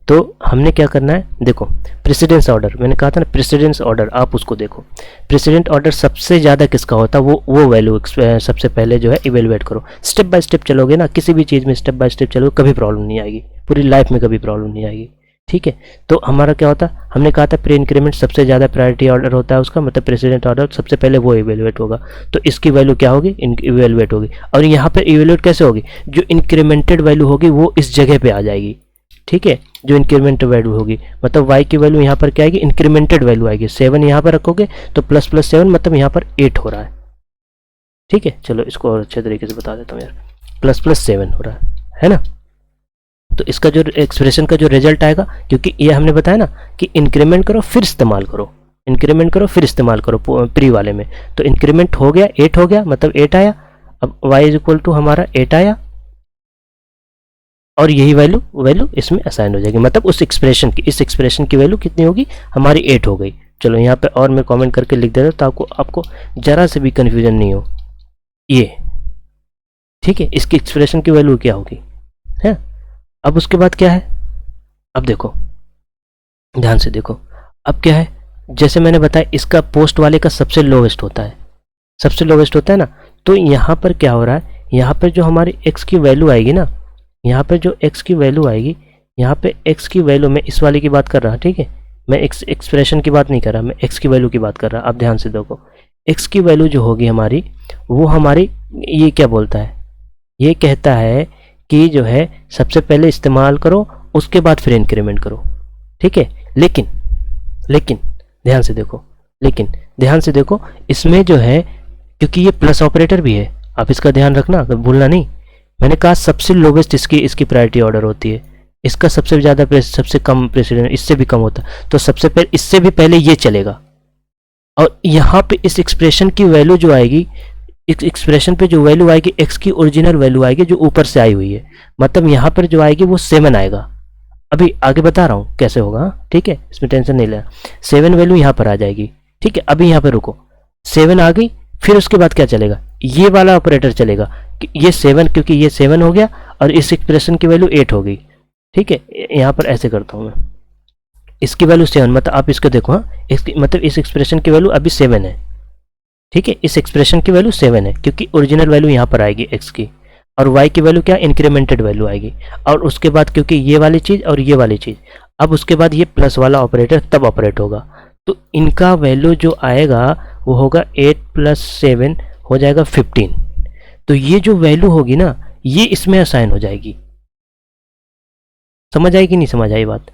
तो हमने क्या करना है, देखो प्रेसिडेंस ऑर्डर, मैंने कहा था ना प्रेसिडेंस ऑर्डर, आप उसको देखो। प्रेसिडेंट ऑर्डर सबसे ज़्यादा किसका होता है, वो वैल्यू सबसे पहले जो है इवेलुएट करो। स्टेप बाय स्टेप चलोगे ना, किसी भी चीज़ में स्टेप बाय स्टेप चलोगे, कभी प्रॉब्लम नहीं आएगी, पूरी लाइफ में कभी प्रॉब्लम नहीं आएगी, ठीक है। तो हमारा क्या होता है, हमने कहा था प्री इंक्रीमेंट सबसे ज़्यादा प्रायोरिटी ऑर्डर होता है उसका, मतलब प्रेसिडेंट ऑर्डर सबसे पहले वो इवेलुएट होगा। तो इसकी वैल्यू क्या होगी, इवेलुएट होगी। और यहाँ पर इवेलुएट कैसे होगी, जो इंक्रीमेंटेड वैल्यू होगी वो इस जगह पे आ जाएगी, ठीक है। जो इंक्रीमेंटेड वैल्यू होगी मतलब y की वैल्यू यहाँ पर क्या आएगी, इंक्रीमेंटेड वैल्यू आएगी। 7 यहाँ पर रखोगे तो प्लस प्लस 7 मतलब यहाँ पर 8 हो रहा है, ठीक है। चलो इसको और अच्छे तरीके से बता देता हूँ यार, प्लस प्लस 7 हो रहा है ना। तो इसका जो एक्सप्रेशन का जो रिजल्ट आएगा, क्योंकि ये हमने बताया ना कि इंक्रीमेंट करो फिर इस्तेमाल करो, इंक्रीमेंट करो फिर इस्तेमाल करो प्री वाले में। तो इंक्रीमेंट हो गया, 8 हो गया, मतलब 8 आया। अब y इज इक्वल टू हमारा 8 आया, और यही वैल्यू इसमें असाइन हो जाएगी। मतलब उस एक्सप्रेशन की, इस एक्सप्रेशन की वैल्यू कितनी होगी, हमारी 8 हो गई। चलो यहाँ पे और मैं कमेंट करके लिख देता हूँ तो आपको जरा से भी कन्फ्यूजन नहीं हो, ये ठीक है। इसकी एक्सप्रेशन की वैल्यू क्या होगी है। अब उसके बाद क्या है, अब देखो ध्यान से देखो, अब क्या है, जैसे मैंने बताया इसका पोस्ट वाले का सबसे लोवेस्ट होता है, सबसे लोवेस्ट होता है ना। तो यहाँ पर क्या हो रहा है, यहाँ पर जो हमारी x की वैल्यू आएगी ना, यहाँ पे जो x की वैल्यू आएगी, यहाँ पे x की वैल्यू, मैं इस वाले की बात कर रहा, ठीक है। मैं एक्सप्रेशन की बात नहीं कर रहा, मैं x की वैल्यू की बात कर रहा। अब ध्यान से देखो, x की वैल्यू जो होगी हमारी, वो हमारी ये क्या बोलता है, ये कहता है कि जो है सबसे पहले इस्तेमाल करो उसके बाद फिर इंक्रीमेंट करो, ठीक है। लेकिन ध्यान से देखो, इसमें जो है, क्योंकि ये प्लस ऑपरेटर भी है, आप इसका ध्यान रखना, भूलना नहीं। मैंने कहा सबसे लोवेस्ट इसकी प्रायोरिटी ऑर्डर होती है, इसका सबसे ज़्यादा सबसे कम प्रेसिडेंट इससे भी कम होता है। तो सबसे पहले, इससे भी पहले ये चलेगा। और यहाँ पे इस एक्सप्रेशन की वैल्यू जो आएगी, इस एक्सप्रेशन पे जो वैल्यू आएगी x की ओरिजिनल वैल्यू आएगी जो ऊपर से आई हुई है, मतलब यहाँ पर जो आएगी वो 7 आएगा। अभी आगे बता रहा हूँ कैसे होगा, ठीक है, इसमें टेंशन नहीं लेना। 7 वैल्यू यहाँ पर आ जाएगी, ठीक है। अभी यहाँ पर रुको, 7 आ गई, फिर उसके बाद क्या चलेगा, ये वाला ऑपरेटर चलेगा। ये 7, क्योंकि ये 7 हो गया और इस एक्सप्रेशन की वैल्यू 8 हो गई, ठीक है। यहाँ पर ऐसे करता हूँ मैं, इसकी वैल्यू 7, मतलब आप इसको देखो, हाँ, इसकी मतलब इस एक्सप्रेशन की वैल्यू अभी 7 है, ठीक है। इस एक्सप्रेशन की वैल्यू 7 है, क्योंकि ओरिजिनल वैल्यू यहाँ पर आएगी x की, और y की वैल्यू क्या, इंक्रीमेंटेड वैल्यू आएगी। और उसके बाद क्योंकि ये वाली चीज़ और ये वाली चीज़, अब उसके बाद ये प्लस वाला ऑपरेटर तब ऑपरेट होगा। तो इनका वैल्यू जो आएगा वो होगा 8 + 7 हो जाएगा 15। तो ये जो वैल्यू होगी ना, ये इसमें असाइन हो जाएगी। समझ आई कि नहीं समझ आई बात।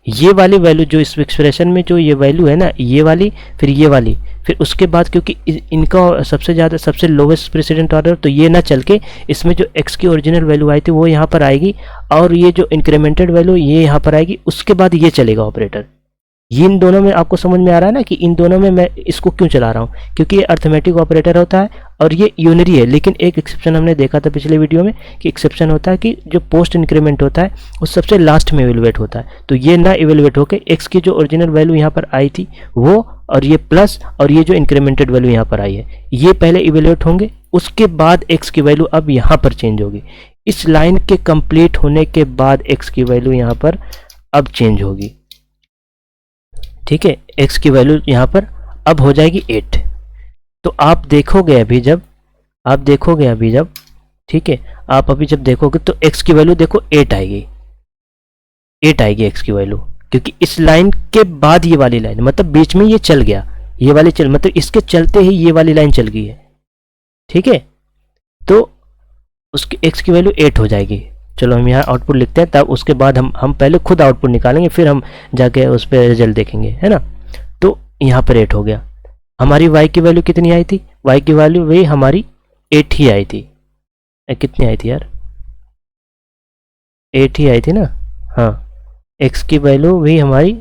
ये वाली वैल्यू जो इस एक्सप्रेशन में जो ये वैल्यू है ना, ये वाली, फिर ये वाली, फिर उसके बाद क्योंकि इनका सबसे ज़्यादा सबसे लोवेस्ट प्रेसिडेंट ऑर्डर, तो ये ना चल के इसमें जो x की ओरिजिनल वैल्यू आई थी वो यहाँ पर आएगी, और ये जो इंक्रीमेंटेड वैल्यू ये यहाँ पर आएगी, उसके बाद ये चलेगा ऑपरेटर। ये इन दोनों में आपको समझ में आ रहा है ना कि इन दोनों में मैं इसको क्यों चला रहा हूँ, क्योंकि ये अर्थमेटिक ऑपरेटर होता है और ये यूनरी है। लेकिन एक एक्सेप्शन हमने देखा था पिछले वीडियो में कि एक्सेप्शन होता है कि जो पोस्ट इंक्रीमेंट होता है वो सबसे लास्ट में इवेलुएट होता है। तो ये ना इवेलुएट होकर एक्स की जो ओरिजिनल वैल्यू यहाँ पर आई थी वो, और ये प्लस, और ये जो इंक्रीमेंटेड वैल्यू यहाँ पर आई है, ये पहले इवेलुएट होंगे, उसके बाद एक्स की वैल्यू अब यहाँ पर चेंज होगी। इस लाइन के कंप्लीट होने के बाद एक्स की वैल्यू यहाँ पर अब चेंज होगी, ठीक है। x की वैल्यू यहाँ पर अब हो जाएगी 8। तो आप देखोगे अभी जब, ठीक है, आप अभी जब देखोगे तो x की वैल्यू देखो 8 आएगी, 8 आएगी x की वैल्यू, क्योंकि इस लाइन के बाद ये वाली लाइन, मतलब बीच में ये चल गया, ये वाली चल, मतलब इसके चलते ही ये वाली लाइन चल गई है, ठीक है। तो उसकी x की वैल्यू 8 हो जाएगी। चलो हम यहाँ आउटपुट लिखते हैं, तब उसके बाद हम पहले खुद आउटपुट निकालेंगे, फिर हम जाके उस पर रिजल्ट देखेंगे, है ना। तो यहाँ पर 8 हो गया। हमारी y की वैल्यू कितनी आई थी, y की वैल्यू वही हमारी 8 ही आई थी, कितनी आई थी यार, 8 ही आई थी ना। हाँ, x की वैल्यू भी हमारी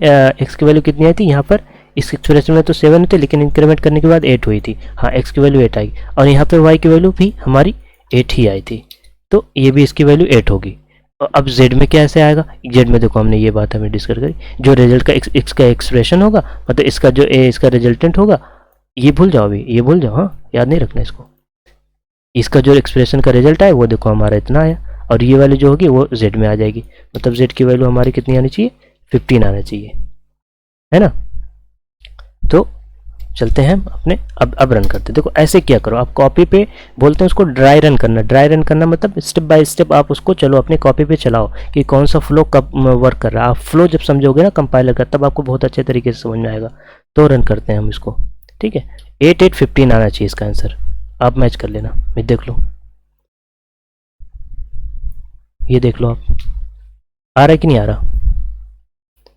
x की वैल्यू कितनी आई थी यहाँ पर, इस एक्सप्रेशन में तो 7 थी लेकिन इंक्रीमेंट करने के बाद 8 हुई थी। हाँ, x की वैल्यू 8 आएगी और यहाँ पे y की वैल्यू भी हमारी 8 ही आई थी, तो ये भी इसकी वैल्यू 8 होगी। और अब z में कैसे आएगा, z में देखो हमने ये बात हमें डिस्कस करी, जो रिजल्ट का x का एक्सप्रेशन होगा, मतलब इसका जो a इसका रिजल्टेंट होगा, ये भूल जाओ अभी, ये भूल जाओ, हाँ याद नहीं रखना इसको। इसका जो एक्सप्रेशन का रिजल्ट आया वो देखो हमारा इतना आया, और ये वाली जो होगी वो z में आ जाएगी, मतलब z की वैल्यू हमारी कितनी आनी चाहिए, 15 आना चाहिए, है ना। तो चलते हैं हम अपने, अब रन करते हैं। देखो ऐसे क्या करो, आप कॉपी पे बोलते हैं उसको ड्राई रन करना। ड्राई रन करना मतलब स्टेप बाय स्टेप आप उसको चलो अपने कॉपी पे चलाओ कि कौन सा फ्लो कब वर्क कर रहा है। आप फ्लो जब समझोगे ना कंपाइलर का, तब आपको बहुत अच्छे तरीके से समझ में आएगा। तो रन करते हैं हम इसको, ठीक है। 8815 आना चाहिए इसका आंसर, आप मैच कर लेना। मैं देख लो, ये देख लो आप, आ रहा है कि नहीं आ रहा।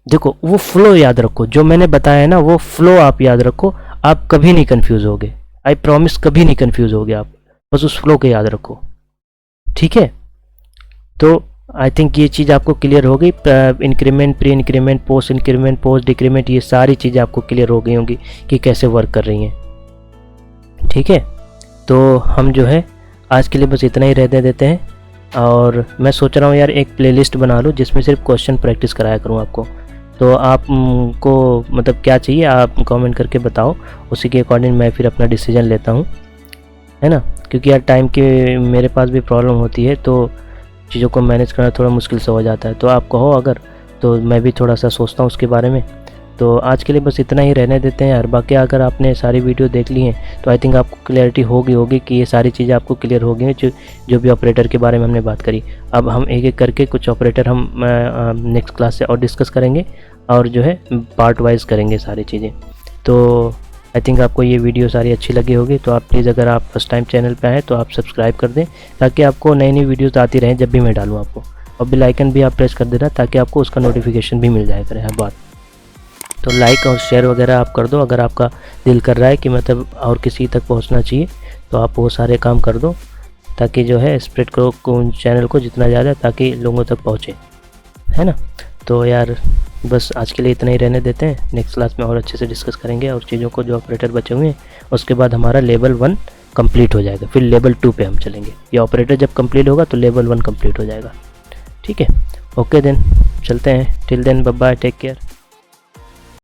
देखो वो फ्लो याद रखो, जो मैंने बताया है ना वो फ्लो आप याद रखो, आप कभी नहीं कंफ्यूज होगे, आई प्रॉमिस कभी नहीं कंफ्यूज होगे आप, बस उस फ्लो को याद रखो, ठीक है। तो आई थिंक ये चीज़ आपको क्लियर हो गई, increment, pre increment, post increment, post decrement, ये सारी चीज़ें आपको क्लियर हो गई होंगी कि कैसे वर्क कर रही हैं, ठीक है। तो हम जो है आज के लिए बस इतना ही रहने देते हैं, और मैं सोच रहा हूँ यार एक प्लेलिस्ट बना लूँ जिसमें सिर्फ क्वेश्चन प्रैक्टिस कराया करूँ आपको। तो आपको मतलब क्या चाहिए आप कमेंट करके बताओ, उसी के अकॉर्डिंग मैं फिर अपना डिसीजन लेता हूँ, है ना। क्योंकि यार टाइम की मेरे पास भी प्रॉब्लम होती है, तो चीज़ों को मैनेज करना थोड़ा मुश्किल से हो जाता है। तो आप कहो अगर, तो मैं भी थोड़ा सा सोचता हूँ उसके बारे में। तो आज के लिए बस इतना ही रहने देते हैं यार। बाकी अगर आपने सारी वीडियो देख ली हैं तो आई थिंक आपको क्लैरिटी होगी कि ये सारी चीज़ें आपको क्लियर हो गई हैं, जो भी ऑपरेटर के बारे में हमने बात करी। अब हम एक एक करके कुछ ऑपरेटर हम नेक्स्ट क्लास से और डिस्कस करेंगे, और जो है पार्ट वाइज करेंगे सारी चीज़ें। तो आई थिंक आपको ये वीडियो सारी अच्छी लगी होगी। तो आप प्लीज़ अगर आप फर्स्ट टाइम चैनल पे आए तो आप सब्सक्राइब कर दें, ताकि आपको नई नई वीडियोज़ आती रहें जब भी मैं डालूँ आपको। और बेल आइकन भी आप प्रेस कर देना ताकि आपको उसका नोटिफिकेशन भी मिल जाया करे हर बार। तो लाइक और शेयर वगैरह आप कर दो, अगर आपका दिल कर रहा है कि मतलब और किसी तक पहुंचना चाहिए तो आप वो सारे काम कर दो, ताकि जो है स्प्रेड करो चैनल को जितना ज़्यादा, ताकि लोगों तक पहुंचे, है ना। तो यार बस आज के लिए इतना ही रहने देते हैं, नेक्स्ट क्लास में और अच्छे से डिस्कस करेंगे और चीज़ों को, जो ऑपरेटर बचे हुए हैं। उसके बाद हमारा लेवल 1 कंप्लीट हो जाएगा, फिर लेवल 2 पे हम चलेंगे। ये ऑपरेटर जब कंप्लीट होगा तो लेवल 1 कंप्लीट हो जाएगा, ठीक है। ओके देन, चलते हैं। Till then bye bye, take care.